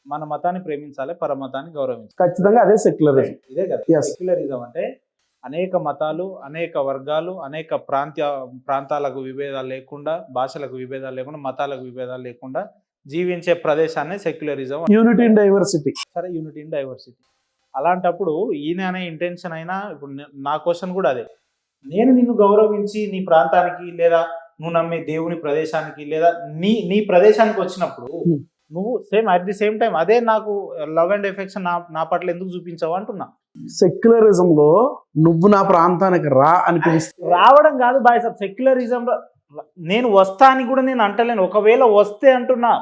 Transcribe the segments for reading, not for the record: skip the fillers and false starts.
మన మతాన్ని ప్రేమించాలి, పరమతాన్ని గౌరవించాలి. ఖచ్చితంగా అదే సెక్యులరిజం. ఇదే కదా Yes. సెక్యులరిజం అంటే. అనేక మతాలు, అనేక వర్గాలు, అనేక ప్రాంతాలకు విభేదాలు లేకుండా, భాషలకు విభేదాలు లేకుండా, మతాలకు విభేదాలు లేకుండా జీవించే ప్రదేశాన్ని సెక్యులరిజం. Unity in diversity. సరే, యూనిటీ ఇన్ డైవర్సిటీ. అలాంటప్పుడు ఈయన అనే ఇంటెన్షన్ అయినా, ఇప్పుడు నా క్వశ్చన్ కూడా అదే. నేను నిన్ను గౌరవించి నీ ప్రాంతానికి, లేదా నువ్వు నమ్మే దేవుని ప్రదేశానికి, లేదా నీ ప్రదేశానికి వచ్చినప్పుడు నువ్వు అట్ ది సేమ్ టైం అదే నాకు లవ్ అండ్ ఎఫెక్షన్ నా పట్ల ఎందుకు చూపించావు అంటున్నా. సెక్యులరిజం లో నువ్వు నా ప్రాంతానికి రా అని పిలిస్తే రావడం కాదు బాయ్ సాబ్, సెక్యులరిజం నేను వస్తా అని కూడా నేను అంటలేను. ఒకవేళ వస్తే అంటున్నా,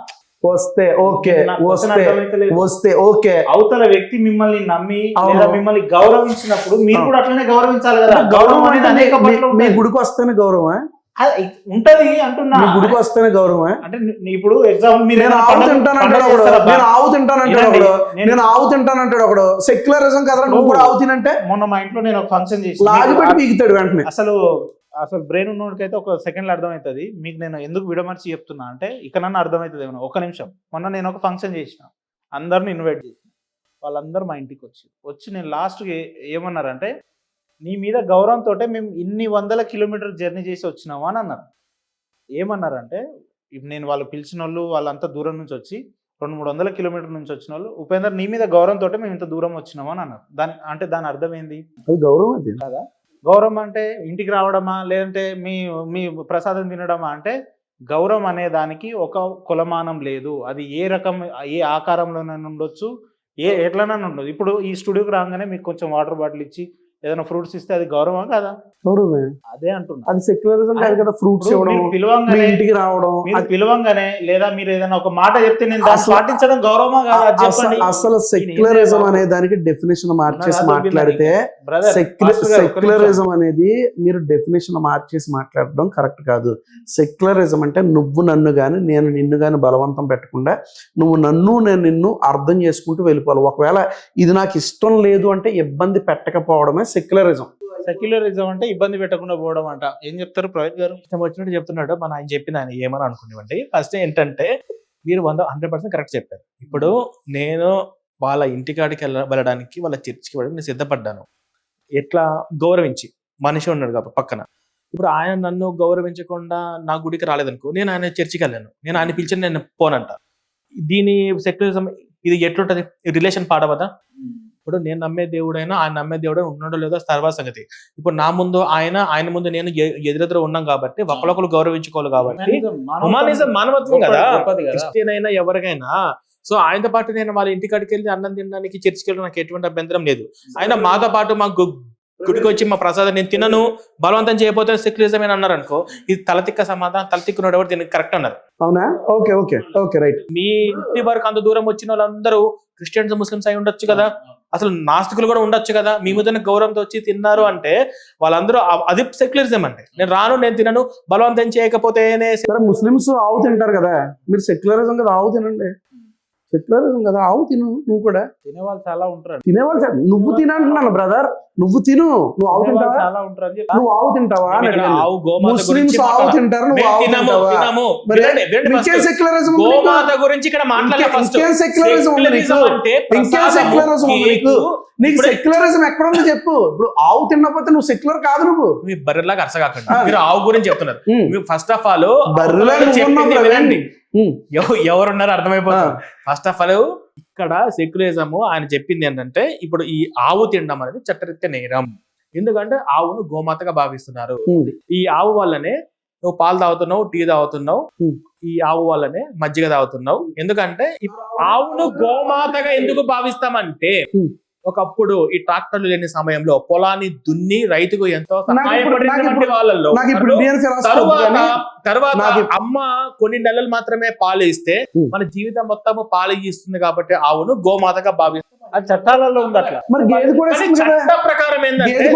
వస్తే ఓకే, వస్తే ఓకే, అవతల వ్యక్తి మిమ్మల్ని నమ్మి లేదా మిమ్మల్ని గౌరవించినప్పుడు మీరు కూడా అట్లనే గౌరవించాలి కదా. గౌరవం అనేది అనేక మీ గుడికి వస్తేనే గౌరవం ఉంటది అంటున్నా. గుడికి వస్తేనే గౌరవం అంటే ఇప్పుడు ఎగ్జాంపుల్ మీరు నేను ఆవు తింటానంటాడు ఒకడు, సెక్యులరిజం కదా నువ్వు కూడా ఆవు తినంటే. మొన్న మా ఇంట్లో నేను ఒక ఫంక్షన్ చేసి లాగిపెట్టి పీకుతాడు వెంటనే. అసలు బ్రెయిన్ ఉన్నోడికైతే ఒక సెకండ్ లో అర్థమవుతుంది. మీకు నేను ఎందుకు విడమర్చి చెప్తున్నా అంటే ఇక నన్ను అర్థమవుతుంది ఏమన్నా. ఒక నిమిషం. మొన్న నేను ఒక ఫంక్షన్ చేసిన, అందరిని ఇన్వైట్ చేసిన, వాళ్ళందరూ మా ఇంటికి వచ్చి నేను లాస్ట్కి ఏమన్నారంటే, నీ మీద గౌరవంతో మేము ఇన్ని 100 కిలోమీటర్ జర్నీ చేసి వచ్చినాము అని అన్నారు. ఏమన్నారంటే, ఇప్పుడు నేను వాళ్ళు పిలిచిన వాళ్ళు వాళ్ళంతా దూరం నుంచి వచ్చి 200-300 కిలోమీటర్ నుంచి వచ్చిన వాళ్ళు, ఉపేందర్ నీ మీద గౌరవంతో మేము ఇంత దూరం వచ్చినాము అని అన్నారు. దాని అర్థం ఏంది? అది గౌరవం. అది కదా గౌరవం అంటే ఇంటికి రావడమా, లేదంటే మీ ప్రసాదం తినడమా? అంటే గౌరవం అనే దానికి ఒక కొలమానం లేదు. అది ఏ ఆకారంలోనైనా ఉండొచ్చు, ఎట్లనైనా ఉండదు. ఇప్పుడు ఈ స్టూడియోకి రాగానే మీకు కొంచెం వాటర్ బాటిల్ ఇచ్చి ఏదైనా ఫ్రూట్స్ ఇస్తే అది గౌరవమా కదా? గౌరవమే. అదే అంటున్నా. అది సెక్యులరిజం కాదు కదా. ఫ్రూట్స్ పిలవంగానే ఇంటికి రావడం, పిలవంగానే లేదా మీరు ఏదైనా ఒక మాట చెప్తే నేను పాటించడం గౌరవమా కాదా? అసలు సెక్యులరిజం అనే దానికి డెఫినేషన్ మార్చేసి మాట్లాడితే, సెక్యులరిజం అనేది మీరు డెఫినేషన్ మార్చేసి మాట్లాడడం కరెక్ట్ కాదు. సెక్యులరిజం అంటే నువ్వు నన్ను గాని నేను నిన్ను గాని బలవంతం పెట్టకుండా, నువ్వు నన్ను నేను నిన్ను అర్థం చేసుకుంటూ వెళ్ళిపోవాలి. ఒకవేళ ఇది నాకు ఇష్టం లేదు అంటే ఇబ్బంది పెట్టకపోవడమే సెక్యులరిజం. సెక్యులరిజం అంటే ఇబ్బంది పెట్టకుండా పోవడం అంట. ఏం చెప్తారు ప్రవీణ్ గారు? ఇష్టం వచ్చినట్టు చెప్తున్నాడు. మన ఆయన చెప్పింది ఆయన ఏమని అనుకునేవండి. ఫస్ట్ ఏంటంటే, మీరు 100% కరెక్ట్ చెప్పారు. ఇప్పుడు నేను వాళ్ళ ఇంటికాడికి వెళ్ళడానికి, వాళ్ళ చర్చికి వెళ్ళడానికి నేను సిద్ధపడ్డాను. ఎట్లా? గౌరవించి. మనిషి ఉన్నాడు కాబట్టి పక్కన. ఇప్పుడు ఆయన నన్ను గౌరవించకుండా నా గుడికి రాలేదనుకో, నేను ఆయన చర్చికి వెళ్ళాను, నేను ఆయన పిలిచిన నేను పోనంట. దీని సెక్యులరిజం ఇది ఎట్లుంటది? రిలేషన్ పాడవదా? ఇప్పుడు నేను నమ్మే దేవుడైనా ఆయన నమ్మే దేవుడైనా ఉన్నాడో లేదో తర్వాత సంగతి. ఇప్పుడు నా ముందు ఆయన ముందు నేను ఎదురెదురు ఉన్నాం కాబట్టి ఒకరికొకరు గౌరవించుకోవాలి. కాబట్టి హ్యుమానిజం మానవత్వం కదా. క్రిస్టియన్ అయినా ఎవరికైనా. సో ఆయనతో పాటు నేను వాళ్ళ ఇంటికాడికి వెళ్ళి అన్నం తినడానికి చర్చికి వెళ్ళి నాకు ఎటువంటి అభ్యంతరం లేదు. ఆయన మాతో పాటు మా గుడికి వచ్చి మా ప్రసాదం నేను తినను, బలవంతం చేయబోతే సెక్యులరిజం అని అన్నారు అనుకో, ఇది తలతిక్క సమాధానం. తలతిక్కున్నాడు ఎవరు దీనికి కరెక్ట్ అన్నారు. అవునా? Okay okay okay right. మీ ఇంటి వరకు అంత దూరం వచ్చిన వాళ్ళందరూ క్రిస్టియన్స్ ముస్లిమ్స్ అయి ఉండొచ్చు కదా, అసలు నాస్తికులు కూడా ఉండొచ్చు కదా. మీ మీద గౌరవంతో వచ్చి తిన్నారు అంటే వాళ్ళందరూ అది సెక్యులరిజం అంటే. నేను రాను, నేను తినను, బలవంతం చేయకపోతేనే. ముస్లిమ్స్ ఆవు తింటారు కదా, మీరు సెక్యులరిజం కదా, ఆవు తినండి. సెక్యులరిజం కదా, ఆవు తిను. నువ్వు కూడా తినేవాళ్ళు చాలా ఉంటారు. నువ్వు తినంటున్నాను బ్రదర్, నువ్వు తిను. నువ్వు ఆవు తింటావా? చాలా ఉంటారు. నువ్వు ఆవు తింటావా? ముస్లిమ్స్ ఆవు తింటారు, నువ్వు ఆవు తింటావా? ఇంకేం సెక్యులరిజం గురించి ఇక్కడ ఇంకేం సెక్యులరిజం ఉంది నీకు? ఇంకేం సెక్యులరిజం ఉంది నీకు? నీకు సెక్యులరిజం ఎక్కడుంది చెప్పు. ఇప్పుడు ఆవు తిన్నపోతే నువ్వు సెక్యులర్ కాదు. నువ్వు మీ బర్రెలాగా అరసగాకండి. మీరు ఆవు గురించి చెప్తున్నారు. ఫస్ట్ ఆఫ్ ఆల్ బర్రెలాగా ఎవరున్నారు అర్థమైపోతుంది. ఫస్ట్ ఆఫ్ ఆల్ ఇక్కడ సెక్యులరిజం ఆయన చెప్పింది ఏంటంటే, ఇప్పుడు ఈ ఆవు తినడం అనేది చట్టరీత్యా నేరం. ఎందుకంటే ఆవును గోమాతగా భావిస్తున్నారు. ఈ ఆవు వల్లనే నువ్వు పాలు తాగుతున్నావు, టీ తాగుతున్నావు, ఈ ఆవు వల్లనే మజ్జిగ తాగుతున్నావు. ఎందుకంటే ఆవును గోమాతగా ఎందుకు భావిస్తామంటే, ఒకప్పుడు ఈ ట్రాక్టర్లు లేని సమయంలో పొలాన్ని దున్ని రైతుకు ఎంతో సహాయపడినటువంటి వాళ్ళలో తర్వాత అమ్మ కొన్ని నెలలు మాత్రమే పాలు ఇస్తే మన జీవితం మొత్తము పాలు ఇస్తుంది. కాబట్టి ఆవును గోమాతగా భావిస్తాం. అది చట్టాలలో ఉంది అట్లా. చట్ట ప్రకారం ఏంటంటే,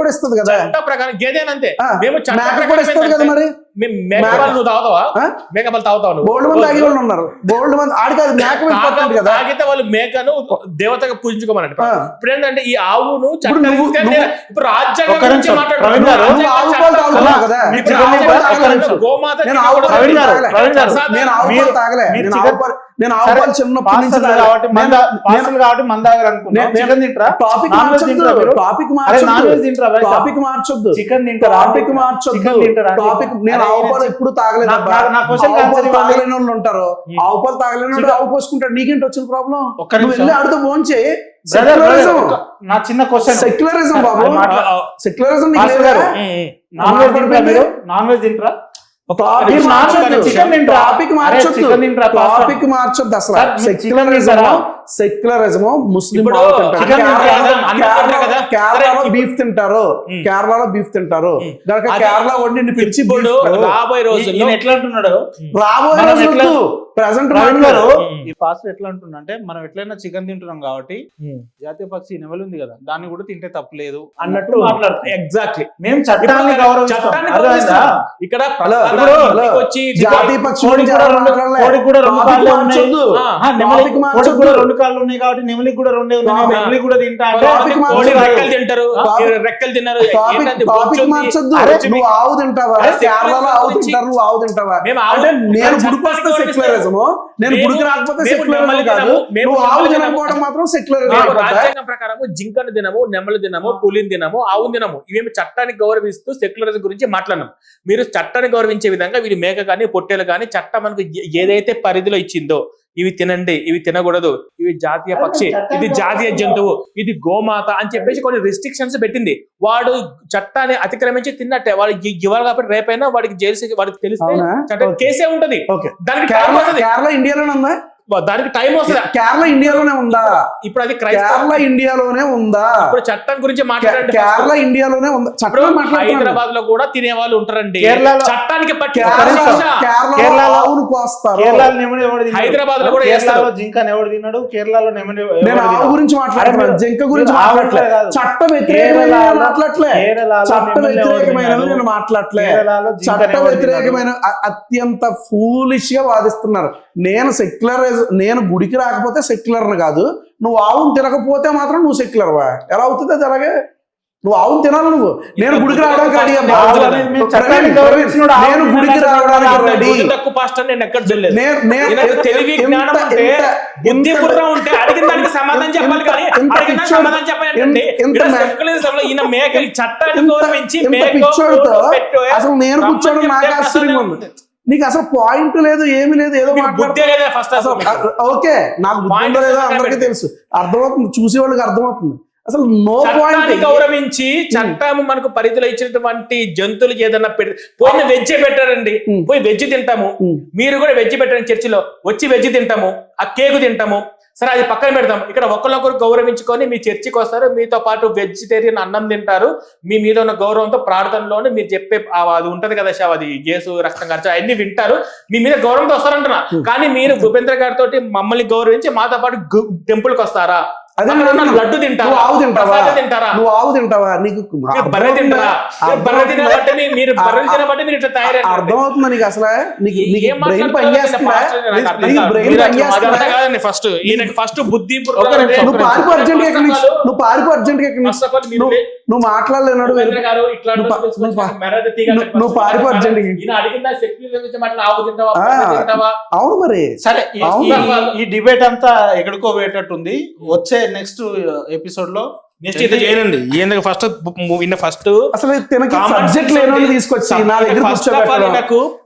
చట్ట ప్రకారం గేదేనంతే మేము చట్ట ప్రకారం మేకపాలు నువ్వు తాగుతావా? ఆ? మేకపాలు తాగుతావు నువ్వు? బోల్డ్ మంది తాగే వాళ్ళు ఉన్నారు, బోల్డ్ మంది. ఆడికి అది మేక ఇంపార్టెంట్ కదా. తాగితే వాళ్ళు మేకను దేవతగా పూజించుకోమని. ఆ. ఇప్పుడు ఏంటంటే ఈ ఆవును ఇప్పుడు నువ్వు- ఇప్పుడు రాజ్యాంగం ఒక్క గురించి నిమిషం, ప్రవీణ్ గారు, నువ్వు ఆవు పాలు తాగుతున్నావు కదా. మీరు ఇప్పుడు చికెన్ రాజ్యాంగం ఒక్క ప్రకారం నిమిషం. గోమాత నేను ఆవు పాలు ప్రవీణ్ గారు, తాగలే. ప్రవీణ్ గారు, నేను ఆవు పాలు మీరు- తాగలే. మీరు నేను చికెన్- ఆవు పాలు చిన్నప్పటి నుంచి పాస్టర్లు తాగలే. కాబట్టి మంద నేను- పాస్టర్లు కాబట్టి మంద తాగాలనుకున్నా. నేను- చికెన్ తింటారా? టాపిక్ నాన్ వెజ్ మార్చొద్దు, తింటారా మీరు? టాపిక్ అరే నాన్ మార్చొద్దు, వెజ్ తింటారా భయ్ సాబ్? టాపిక్ మార్చొద్దు, చికెన్ తింటారా? టాపిక్ మార్చొద్దు, చికెన్ తింటారా? టాపిక్. నేను ఆవు పాలు ఎప్పుడు తాగలేదు. నా క్వశ్చన్ ఆవు పాలు తాగలేని వాళ్ళు ఉంటారు, ఆవు పాలు తాగలేని వాళ్ళు ఆవు పోసుకుంటాడు. నీకేంటి వచ్చిన ప్రాబ్లం? ఒక్క నువ్వు నిమిషం. వెళ్ళి ఆడితో ఫోన్ చేయి. బ్రదర్, సెక్యులరిజం, నా చిన్న క్వశ్చన్, సెక్యులరిజం బాబు, సెక్యులరిజం నీకు పాస్టర్ లేదా? గారు, నాన్ వెజ్ తింటారా మీరు? నాన్ వెజ్ తింటారా? మీరు మార్చొద్దు. చికెన్ తింటారా? టాపిక్ అరే మార్చొద్దు, చికెన్ తింటారా? పాస్టర్ టాపిక్ మార్చొద్దు అసలు. సార్, మీరు చికెన్ సెక్యులరిజం, తింటారా? సెక్యులరిజం ముస్లిం ఇప్పుడు వాళ్ళు తింటారు. చికెన్ తింటారా? అందరూ తింటారు కదా? కేరళలో సరే, బీఫ్ తింటారు, కేరళలో బీఫ్ తింటారు. దానికి అది- కేరళ వండి నిన్ను పిలిచి ఇప్పుడు beef- రాబోయే రోజుల్లో ఈయన ఎట్లా అంటున్నాడు? రాబోయే మనం రోజు ఎట్లా- ప్రెసెంట్ ప్రవీణ్ గారు, ఉమ్. ఈ పాస్టర్ ఎట్లా అంటున్నా అంటే మనం ఎట్లయినా చికెన్ తింటున్నాం కాబట్టి జాతీయ పక్షి నెమలి ఉంది కదా, దాన్ని కూడా తింటే తప్పులేదు అన్నట్టు మాట్లాడుతున్నాం. ఎగ్జాక్ట్లీ మేము చట్టాన్ని చట్టాన్ని గౌరవిస్తాం. గౌరవిస్తాం. ఇక్కడ హలో, ప్రసాదాన్ని హలో. ఇంటికి వచ్చి జాతీయ పక్షి కోడి గురించి కూడా ఎవరు రెండు- మాట్లాడలే. కోడి కూడా రెండు టాపిక్ కాళ్ళు ఉన్నాయి. మార్చొద్దు. నెమలి టాపిక్ కోడికి మార్చొద్దు. కూడా రెండు కాళ్ళు ఉన్నాయి కాబట్టి నెమలికి కూడా రెండే ఉన్నాయి. టాపిక్- నెమలి కూడా తింటా అంటే టాపిక్ కోడి మార్చొద్దు. రెక్కలు తింటారు, టాపిక్- మీరు రెక్కలు తిన్నారు. టాపిక్ ఏంటంటే టాపిక్ బొచ్చు ఉంది. మార్చొద్దు. అరే, నువ్వు ఆవు తింటావా? అరే, కేరళలో ఆవు గురించి- తింటారు, నువ్వు ఆవు తింటావా? మేము ఆవు- అంటే నేను చట్టాన్ని గుడికి వస్తే గౌరవిస్తాం. సెక్యులరిజము, నేను మేము- గుడికి రాకపోతే మేము సెక్యులరిజం నెమలి కాదు. తినము, మేము నువ్వు ఆవు నెమలి తినకపోవడం తినము. మాత్రం సెక్యులరిజం మేము అయిపోతా? రాజ్యాంగం ప్రకారము జింకను దినము, నెమలు దినము, పులిని దినము, ఆవు దినము, ఇవేమి చట్టాన్ని గౌరవిస్తూ సెక్యులరిజం గురించి మాట్లాడినాం. మీరు చట్టాన్ని గౌరవించే విధంగా వీరి మేక కానీ పొట్టేలు కానీ చట్టం మనకు ఏదైతే పరిధిలో ఇచ్చిందో ఇవి తినండి, ఇవి తినకూడదు, ఇవి జాతీయ పక్షి, ఇది జాతీయ జంతువు, ఇది గోమాత అని చెప్పేసి కొన్ని రిస్ట్రిక్షన్స్ పెట్టింది. వాడు చట్టాన్ని అతిక్రమించి తిన్నట్టే. వాడు ఇవ్వాలి కాబట్టి రేపైనా వాడికి జైలు వాడికి తెలిస్తే అవునా? చట్టం కేసే ఉంటది. ఓకే. దానికి టైం కేరళ వస్తుంది, కేరళ ఇండియాలోనే ఉందా? దానికి టైం వస్తుంది. కేరళ ఇండియాలోనే ఉందా? ఇప్పుడు అది క్రైస్తవ కేరళ ఇండియాలోనే ఉందా? ఇప్పుడు చట్టం గురించి మాట్లాడండి. కేరళ ఇండియాలోనే ఉందా? చట్టం మాట్లాడుతున్నాను. హైదరాబాద్ లో కూడా తినే వాళ్ళు ఉంటారండి. కేరళలో- చట్టానికి పట్టి కేరళలో కేరళలో- ఆవును కోస్తారు. కేరళలో నెమలి ఎవడు తిన్నాడు? హైదరాబాద్ లో కూడా కేరళలో చేస్తారు. జింకని ఎవడు తిన్నాడు? కేరళలో నెమలి ఎవడు నేను ఆవు తిన్నాడు? గురించి మాట్లాడుతున్నాను, అరే జింక గురించి మీరు ఆవు మాట్లాడలే. కాదు. చట్ట వ్యతిరేకమైన కేరళలో- మాట్లాడలే. కేరళలో చట్ట నెమలి ఎవడు వ్యతిరేకమైన తిన్నాడు? నేను మాట్లాడలే. కేరళలో జింకని చట్ట ఎవడు వ్యతిరేకమైన అత్యంత ఫూలిష్ గా వాదిస్తున్నారు. నేను గుడికి రాకపోతే సెక్యులర్ కాదు, నువ్వు ఆవును తినకపోతే మాత్రం నువ్వు సెక్యులర్వా? ఎలా అవుతుంది అది? అలాగే నువ్వు ఆవును తినాలి. నువ్వు నేను గుడికి రావడానికి రెడీ అబ్బా. ఆవులు అనేది మేము చట్టాన్ని గౌరవించినోడు ఆవును నేను గుడికి తినాలి. రావడానికి రెడీ. బుద్ధి తక్కువ పాస్టర్ నేను ఎక్కడ చూడలేదు. నేను ఈయనకు తెలివి జ్ఞానం ఉంటే, బుద్ధి బుర్ర ఉంటే అడిగిన దానికి సమాధానం చెప్పాలి కానీ అడిగిన దానికి సమాధానం చెప్పాలంటే ఈయన మేకలు చట్టాన్ని గౌరవించి పిచ్చోడితో అసలు నేను కూర్చోవడం నాకు ఆశ్చర్యంగా ఉంది. నీకు అసలు పాయింట్ లేదు, ఏమి లేదు, ఏదో బుద్ధి లేదా ఫస్ట్ అసలు ఓకే, నాకు బుద్ధి ఉందో లేదో అందరికీ తెలుసు, అర్థమవుతుంది, చూసే వాళ్ళకి అర్థమవుతుంది. అసలు నో చట్టాన్ని పాయింట్. గౌరవించి చట్టం మనకు పరిధిలో ఇచ్చినటువంటి జంతువులు ఏదన్నా పోయిన వెజ్ పెట్టారండి, పోయి వెజ్ తింటాము. మీరు కూడా వెజ్ పెట్టండి, చర్చిలో వచ్చి వెజ్ తింటాము, ఆ కేకు తింటాము. సరే అది పక్కన పెడతాం. ఇక్కడ ఒకరినొకరు గౌరవించుకొని మీ చర్చికి వస్తారు, మీతో పాటు వెజిటేరియన్ అన్నం తింటారు. మీ మీద ఉన్న గౌరవంతో ప్రార్థనలోనే మీరు చెప్పే అది ఉంటది కదా షా, అది యేసు రక్తం ఖర్చు అవన్నీ వింటారు, మీ మీద గౌరవంతో వస్తారంటున్నా. కానీ మీరు భూపేంద్ర గారితో మమ్మల్ని గౌరవించి మాతో పాటు టెంపుల్ కి వస్తారా? అదే లడ్డు తింటారా? ఆవు తింటావా? తింటారా? నువ్వు ఆవు తింటావా? నీకు బర్రె తింటారా? బర్రె తినబట్టి మీరు బర్రెలు తినబట్టి మీరు ఇట్లా తయారయ్యారు. అర్థమవుతుందా నీకు? అసలు నీకు ఏం బ్రెయిన్ మాట్లాడుతున్నారో పనిచేస్తుందా? నీకు బ్రెయిన్ పనిచేస్తుందా? ఫస్ట్ ఈయనకి ఫస్ట్ బుద్ధి నువ్వు పారిపో అర్జెంట్ ఎక్కడి నుంచి, నువ్వు పారిపో అర్జెంట్ ఎక్కడి నుంచి, నువ్వు మాట్లాడలేనాడు. నువ్వు పారిపో అర్జెంట్. అవును మరి. సరే, ఈ డిబేట్ అంతా ఎక్కడికో పోయేటట్టుంది. వచ్చే నెక్స్ట్ ఎపిసోడ్ లో నెక్స్ట్ ఇది చేయనండి. ఈయన ఫస్ట్ అసలు తినకి సబ్జెక్ట్ లేని తీసుకొచ్చి నా దగ్గర కూర్చోబెట్టడం.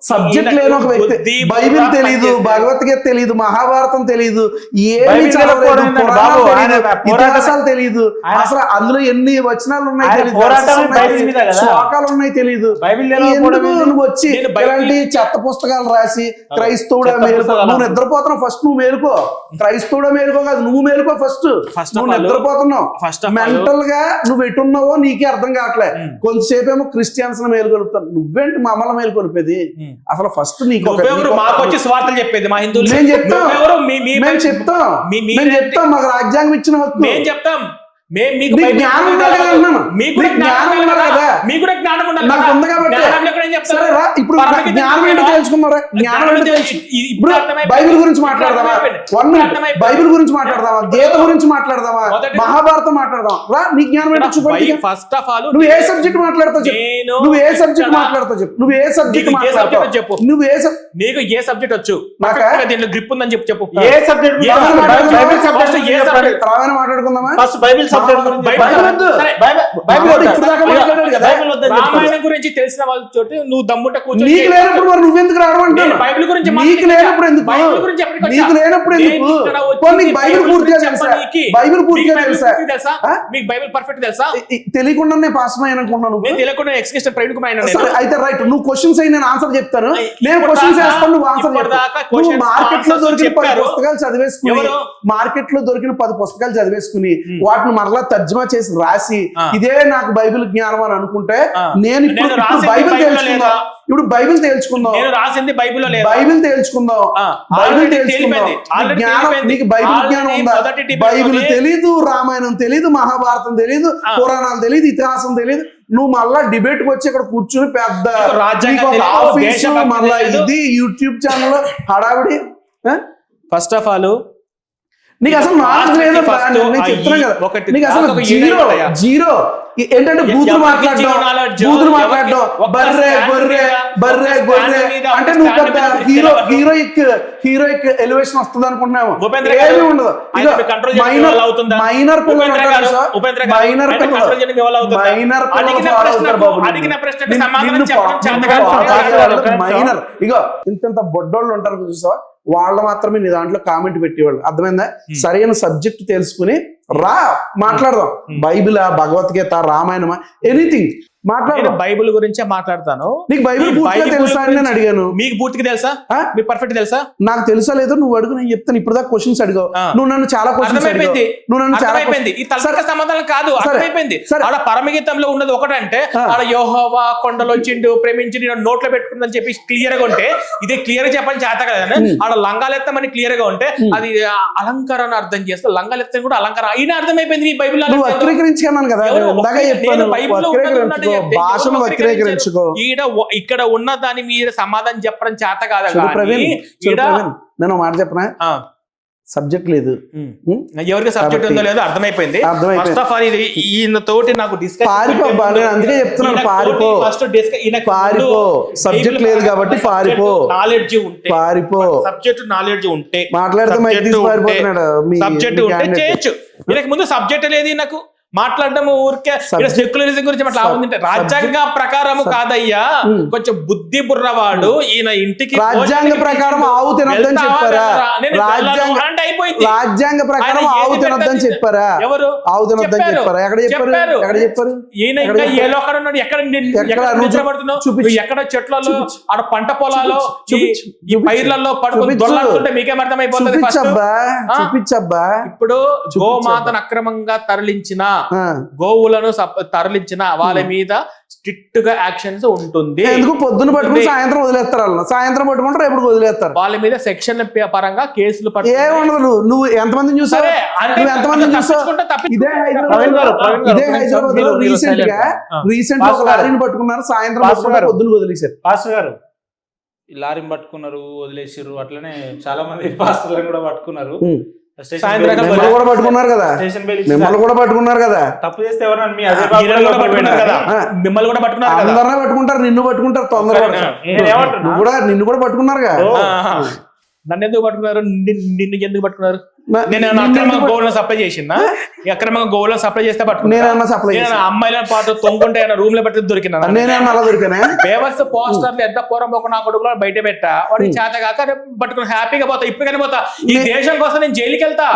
సబ్జెక్ట్ లేని ఒక వ్యక్తి, బైబిల్ తెలీదు, భగవద్గీత తెలీదు, మహాభారతం తెలీదు, ఏమి చదవలేదు, పురాణాలు తెలీదు, ఇతిహాసాలు తెలీదు, అసలు అందులో ఎన్ని వచనాలు ఉన్నాయి తెలీదు, శ్లోకాలు ఉన్నాయి తెలీదు. నువ్వు వచ్చి ఇలాంటి చెత్త పుస్తకాలు రాసి క్రైస్తవుడా మేలుకో, నువ్వు నిద్రపోతున్నావు. ఫస్ట్ నువ్వు మేలుకో, క్రైస్తవుడా మేలుకో కాదు, నువ్వు మేలుకో ఫస్ట్. నువ్వు నిద్రపోతున్నావు. మెంటల్ గా నువ్వు ఎటున్నావో నీకే అర్థం కావట్లే. కొంతసేపు ఏమో క్రిస్టియన్స్ మేలుకొలుపుతాను, నువ్వేంటి మమ్మల్ని మేలుకొలిపేది? అసలు ఫస్ట్ నీకు మాకొచ్చి స్వార్థలు చెప్పేది మా హిందువులు. మేము చెప్తాం, మాకు రాజ్యాంగం ఇచ్చిన హక్కు. మేము చెప్తాం మీకు నీకు బైబిల్ జ్ఞానం ఉండాలి కదా అన్నాను. మీకు కూడా నీకు జ్ఞానం జ్ఞానం ఉండాలి ఉండాలి కదా. కదా. మీకు కూడా జ్ఞానం ఉండాలి నాకు కదా. ఉంది కాబట్టి. జ్ఞానం లేకుండా ఏం చెప్తారు? సరే రా, ఇప్పుడు పరమగీతం జ్ఞానం ఏంటో చెప్పారా? తెలుసుకున్నారా? జ్ఞానం ఏంటో తెలుసు. ఇప్పుడు బైబిల్ గురించి మాట్లాడదామా? 1 minute. బైబిల్ గురించి మాట్లాడదామా? గీత గురించి మాట్లాడదామా? మహాభారతం మాట్లాడదాం రా. నీ జ్ఞానం ఏంటో చూపండి. ఫస్ట్ ఆఫ్ ఆల్ నువ్వు ఏ సబ్జెక్ట్ మాట్లాడతావు చెప్పు. నువ్వు ఏ సబ్జెక్ట్ మాట్లాడతావు చెప్పు. నువ్వు ఏ సబ్జెక్ట్ మాట్లాడతావు చెప్పు. నువ్వు ఏ నీకు ఏ సబ్జెక్ట్ వచ్చు? నాకా? దీంట్లో గ్రిప్ ఉందని చెప్పు. ఏ సబ్జెక్ట్ బైబిల్ సబ్జెక్ట్ ఏ సబ్జెక్ట్? రాగానే మాట్లాడుకుందామా? ఫస్ట్ బైబిల్ సబ్జెక్ట్ గురించి బైబిల్ చెప్పాలి. వద్దు. సరే, బైబిల్ వద్దు. ఇప్పుడు దాకా మాట్లాడాడు కదా. బైబిల్ వద్దని చెప్పాలి. రామాయణం గురించి తెలిసిన వాళ్ళ చోటు నువ్వు దమ్ముంట కూర్చొని నీకు లేనప్పుడు మరి నువ్వెందుకు రావడం? బైబిల్ గురించి నీకు లేనప్పుడు ఎందుకు? బైబిల్ గురించి ఎప్పటికి వచ్చా? నీకు లేనప్పుడు ఎందుకు? నేను ఇక్కడ వచ్చి పోనీ నీకు బైబిల్ పూర్తిగా తెలుసా? చెప్పనీకి. బైబిల్ పూర్తిగా మీకు తెలుసా? బైబిల్ తెలుసా? ఆ? మీకు బైబిల్ పర్ఫెక్ట్ తెలుసా? తెలియకుండానే పాస్ అయ్యాను అనుకుంటున్నాను. నేను తెలియకుండా ఎక్స్క్యూషన్ ప్రవీణ్ కుమార్ అయినా సరే, అయితే రైట్. నువ్వు క్వశ్చన్స్ అయి నేను ఆన్సర్ చెప్తాను. నేను ఇప్పుడు క్వశ్చన్స్ దాకా- వేస్తాను, నువ్వు ఆన్సర్ ఇప్పుడు దాకా చెప్తావు. నువ్వు questions, మార్కెట్ లో answers దొరికిన 10 చెప్పారు. పుస్తకాలు చదివేసుకుని ఎవరు? మార్కెట్ లో దొరికిన 10 పుస్తకాలు చదివేసుకుని Hmm. వాటిని మరలా తర్జుమా చేసి రాసి ఇదే నాకు బైబిల్ జ్ఞానం అని అనుకుంటే నేను ఇప్పుడు నేను రాసింది బైబిల్ బైబిల్లో తేల్చుకుందాం. లేదా? ఇప్పుడు బైబిల్ తేల్చుకుందాం. నేను రాసింది బైబిల్లో లేదు. బైబిల్ తేల్చుకుందాం. బైబిల్ already తేల్చుకుందాం. తెలిపోయింది. Already జ్ఞానం తెలిపోయింది. నీకు బైబిల్ Already జ్ఞానం ఉందా? మొదటి టిప్పు బైబిల్ లోనే- తెలీదు, రామాయణం తెలీదు, మహాభారతం తెలీదు, పురాణాలు తెలీదు, ఇతిహాసం తెలీదు. నువ్వు మళ్ళా డిబేట్ కి వచ్చి ఇక్కడ కూర్చుని పెద్ద నీకు రాజ్యాంగం నీకు ఒక తెలీదు, ఆఫీసు, దేశభక్తి మళ్ళా తెలీదు. ఇది యూట్యూబ్ ఛానల్ హడావిడి. ఫస్ట్ ఆఫ్ ఆల్ నీకు అసలు నాలెడ్జ్ లేదు. నేను చెప్తున్నా కదా, నీకు అసలు జీరో. ఏంటంటే బూతులు మాట్లాడడం, బర్రె గొర్రె బర్రె గొర్రె అంటే నువ్వు పెద్ద హీరోయిక్ ఎలివేషన్ వస్తుంది అనుకుంటున్నావు. ఏమీ ఉండదు. మైనర్ పిల్లలు ఉంటారు సార్. మైనర్ మైనర్ ఇగో ఇంత బొడ్డోళ్ళు ఉంటారు చూసావా, వాళ్ళు మాత్రమే నీ దాంట్లో కామెంట్ పెట్టేవాళ్ళు. అర్థమైందా? సరైన సబ్జెక్ట్ తెలుసుకుని రా మాట్లాడదాం. బైబిల్, భగవద్గీత, రామాయణమా, ఎనీథింగ్ మాట్లాడదాం. బైబిల్ గురించే మాట్లాడతాను. నీకు బైబిల్ పూర్తిగా తెలుసా అని నేను అడిగాను. మీకు పూర్తిగా తెలుసా? మీకు పర్ఫెక్ట్ తెలుసా? నాకు తెలుసా లేదో నువ్వు అడుగు, నేను చెప్తాను. ఇప్పుడు దాకా క్వశ్చన్స్ అడిగావు, నువ్వు నన్ను చాలా క్వశ్చన్స్ అడిగావు. నువ్వు నన్ను చాలా ఈ తలక సమాధానం కాదు, అర్థమైపోయింది. ఆడ పరమగీతంలో ఉన్నది ఒకటంటే ఆడ యెహోవా కొండలో వచ్చిండు ప్రేమించి నోట్లో పెట్టుకుందని చెప్పి క్లియర్ గా ఉంటే, ఇది క్లియర్ గా చెప్పని చేత కదా. ఆడ లంగాలెత్తమని క్లియర్ గా ఉంటే అది అలంకారాన్ని అర్థం చేస్తే లంగాలెత్తం కూడా అలంకారం అయినా అర్థమైపోయింది. ఈ బైబిల్ నువ్వు వక్రీకరించుకున్నాను కదా, భాషను వక్రీకరించుకో. ఇక్కడ ఉన్న దాని మీద సమాధానం చెప్పడం చేత కాదు. నేను మాట చెప్పనా, సబ్జెక్ట్ లేదు. ఎవరికి సబ్జెక్ట్ ఉందో లేదో అర్థమైపోయింది. ఫస్ట్ ఆఫ్ ఆల్ ఇది ఈయన తోటి నాకు డిస్కస్ అందుకే చెప్తున్నాను, పారిపో. సబ్జెక్ట్ లేదు కాబట్టి పారిపో. నాలెడ్జ్ ఉంటే పారిపో. సబ్జెక్ట్ నాలెడ్జ్ ఉంటే మాట్లాడితే సబ్జెక్ట్ ఉంటే చేయొచ్చు. వీళ్ళకి ముందు సబ్జెక్ట్ లేదు నాకు మాట్లాడడం ఊరికే సెక్యులరిజం గురించి మాట్లాడుతుంటే రాజ్యాంగ ప్రకారం కాదయ్యా, కొంచెం బుద్ధి బుర్రవాడు ఈయన ఇంటికి రాజ్యాంగ ప్రకారం ఆవు తినొద్దని చెప్పారా? రాజ్యాంగ ప్రకారం ఆవు తినొద్దని చెప్పారా? ఎవరు ఆవు తినొద్దని చెప్పారా? ఎక్కడ చెప్పారు? ఎక్కడ చెప్పారు? ఈయన ఇంకా ఏ లోకం ఉన్నాడు? ఎక్కడ నిద్రపడుతున్నావు? ఎక్కడ చెట్లలో, ఆడ పంట పొలాల్లో, ఈ పైర్లలో పడుకొని దొల్లాడుతుంటే మీకేం అర్థమైపోతుంది? చూపించబ్బా. ఇప్పుడు గోమాతను అక్రమంగా తరలించిన, గోవులను తరలించిన వాళ్ళ మీద స్ట్రిక్ట్ గా యాక్షన్స్ ఉంటుంది. ఎందుకు పొద్దున పట్టుకుని సాయంత్రం వదిలేస్తారు, వాళ్ళు సాయంత్రం పట్టుకుంటారు, ఎప్పుడు వదిలేస్తారు. వాళ్ళ మీద సెక్షన్ పరంగా కేసులు ఏముండదు. నువ్వు ఎంతమందిని చూసావు? నువ్వు ఎంతమందిని చూసావు? ఇదే హైదరాబాద్ లో రీసెంట్ గా ఒక లారీని పట్టుకున్నారు, సాయంత్రం పొద్దున వదిలేశారు. పాస్టర్ గారు లారీని పట్టుకున్నారు, వదిలేసారు. అట్లనే చాలా మంది పాస్టర్లను కూడా పట్టుకున్నారు. మిమ్మల్ని కూడా పట్టుకున్నారు కదా, మిమ్మల్ని కూడా పట్టుకున్నారు కదా. తప్పు చేస్తే ఎవరన్నా మిమ్మల్ని కూడా పట్టుకున్నారు, అందరినీ పట్టుకుంటారు, నిన్ను పట్టుకుంటారు తొందరగా. నిన్ను కూడా పట్టుకున్నారుగా. నన్ను ఎందుకు పట్టుకున్నారు? నిన్ను ఎందుకు పట్టుకున్నారు? నేను అక్రమంగా గోవులను సప్లై చేసిందా? అక్రమంగా గోవులను సప్లై చేస్తే పట్టుకున్నా. అమ్మాయిలను పాటు తొంగుంటే రూమ్ లో పెట్టి దొరికినా? బేవర్స్ పోస్టర్లు ఎంత పూర్వం నా కొడుకులో బయట పెట్టా, వాడికి చేత కాక పట్టుకుని హ్యాపీగా పోతా. ఇప్పటికైనా పోతా. ఈ దేశం కోసం నేను జైలుకి వెళ్తా.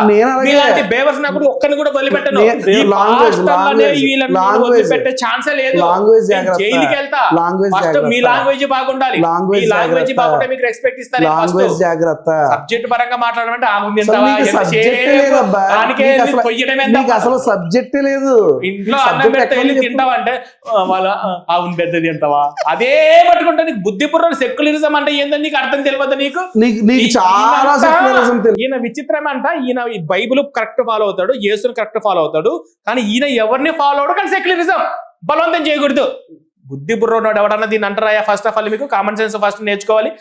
ఇలాంటి బేవర్స్ నాకు ఒక్కరిని కూడా వదిలిపెట్టను. వదిలిపెట్టే ఛాన్సే లేదు. జైలుకి వెళ్తా. ఫస్ట్ మీ లాంగ్వేజ్ బాగుండాలి. మీ లాంగ్వేజ్ బాగుంటే మీకు రెస్పెక్ట్ ఇస్తాను. జాగ్రత్త. సబ్జెక్ట్ పరంగా మాట్లాడమంటే సబ్జెక్ట్ లేదబ్బా, నీకు అసలు సబ్జెక్టే లేదు. ఇంట్లో అన్నం పెడితే వెళ్ళి తింటావంటే వాళ్ళ అవును పెద్దది తింటావా, అదే పట్టుకుంటా. నీకు బుద్ధి పుర్ర సెక్యులరిజం అంటే ఏందని నీకు అర్థం తెలియదు. నీకు చాలా సెక్యులరిజం తెలుసు. ఈయన విచిత్రమంట, ఈయన ఈ బైబిల్ కరెక్ట్ ఫాలో అవుతాడు, యేసుని కరెక్ట్ ఫాలో అవుతాడు, కానీ ఈయన ఎవరిని ఫాలో అవడు, కానీ సెక్యులరిజం బలవంతం చేయకూడదు. బుద్ధి బుర్ర ఉన్నాడు ఎవడన్నా దీన్ని అంటారా? ఫస్ట్ ఆఫ్ ఆల్ మీకు కామన్ సెన్స్ ఫస్ట్ నేర్చుకోవాలి.